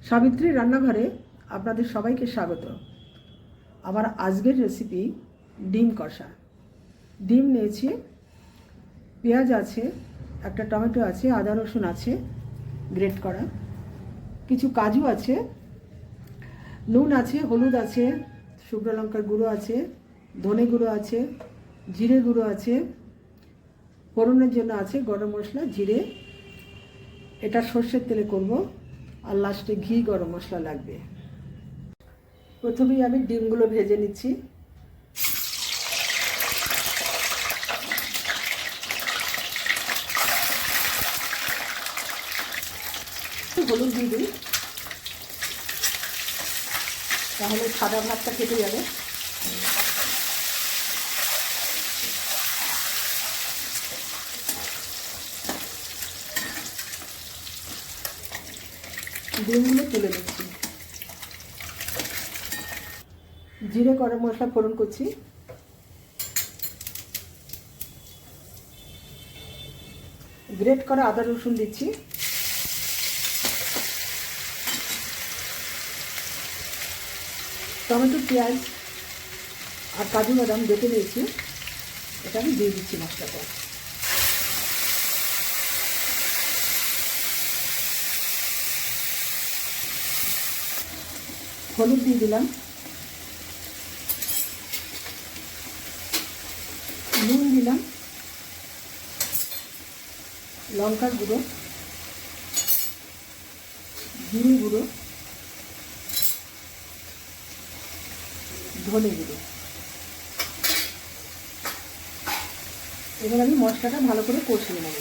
সাবিত্রী রান্নাঘরে আপনাদের সবাইকে স্বাগত। আমার আজকের রেসিপি ডিম কষা। ডিম নিয়েছি, পেঁয়াজ আছে, একটা টমেটো আছে, আদা রসুন আছে গ্রেট করা, কিছু কাজু আছে, নুন আছে, হলুদ আছে, শুকনো লঙ্কার গুঁড়ো আছে, ধনে গুঁড়ো আছে, জিরে গুঁড়ো আছে, ফোড়নের জন্য আছে গরম মশলা, জিরে। এটা সর্ষের তেলে করব, আর লাস্টে ঘি গরম মশলা লাগবে। প্রথমেই আমি ডিমগুলো ভেজে নিচ্ছি। হলুদ দিয়ে দিই, তাহলে সাদা ভাতটা কেটে যাবে। ডিমগুলো তুলে নিচ্ছি। জিরে গরম মশলা ফোড়ন করছি, গ্রেট করা আদা রসুন দিচ্ছি, টমেটো, পেঁয়াজ আর কাজু বাদাম বেটে নিয়েছি, এটা আমি দিয়ে দিচ্ছি মশলাটা। হলুদ দিয়ে দিলাম, নুন দিলাম, লঙ্কার গুঁড়ো, জিরে গুঁড়ো, ধনে গুঁড়ো। এবার আমি মশলাটা ভালো করে কষিয়ে নেব।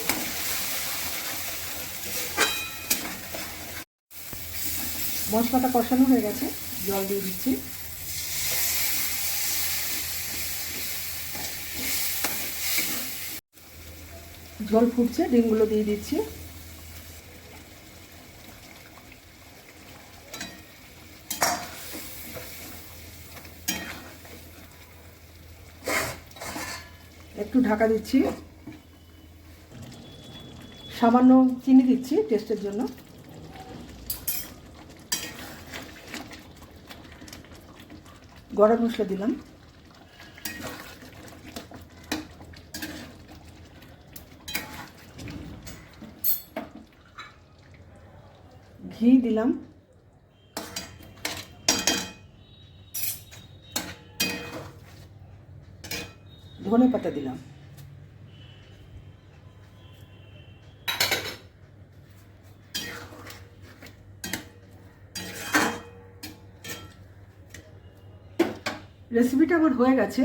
মশলাটা কষানো হয়ে গেছে, জল দিয়ে দিচ্ছি। জল ফুটছে, ডিমগুলো দিয়ে দিচ্ছি। একটু ঢাকা দিচ্ছি, সামান্য চিনি দিচ্ছি টেস্টের জন্য। গরম মশলা দিলাম, ঘি দিলাম, ধনে পাতা দিলাম। রেসিপিটা আমার হয়ে গেছে।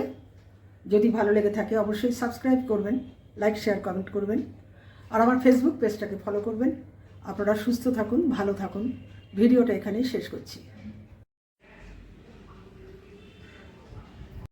যদি ভালো লেগে থাকে অবশ্যই সাবস্ক্রাইব করবেন, লাইক, শেয়ার, কমেন্ট করবেন, আর আমার ফেসবুক পেজটাকে ফলো করবেন। আপনারা সুস্থ থাকুন, ভালো থাকুন। ভিডিওটা এখানেই শেষ করছি।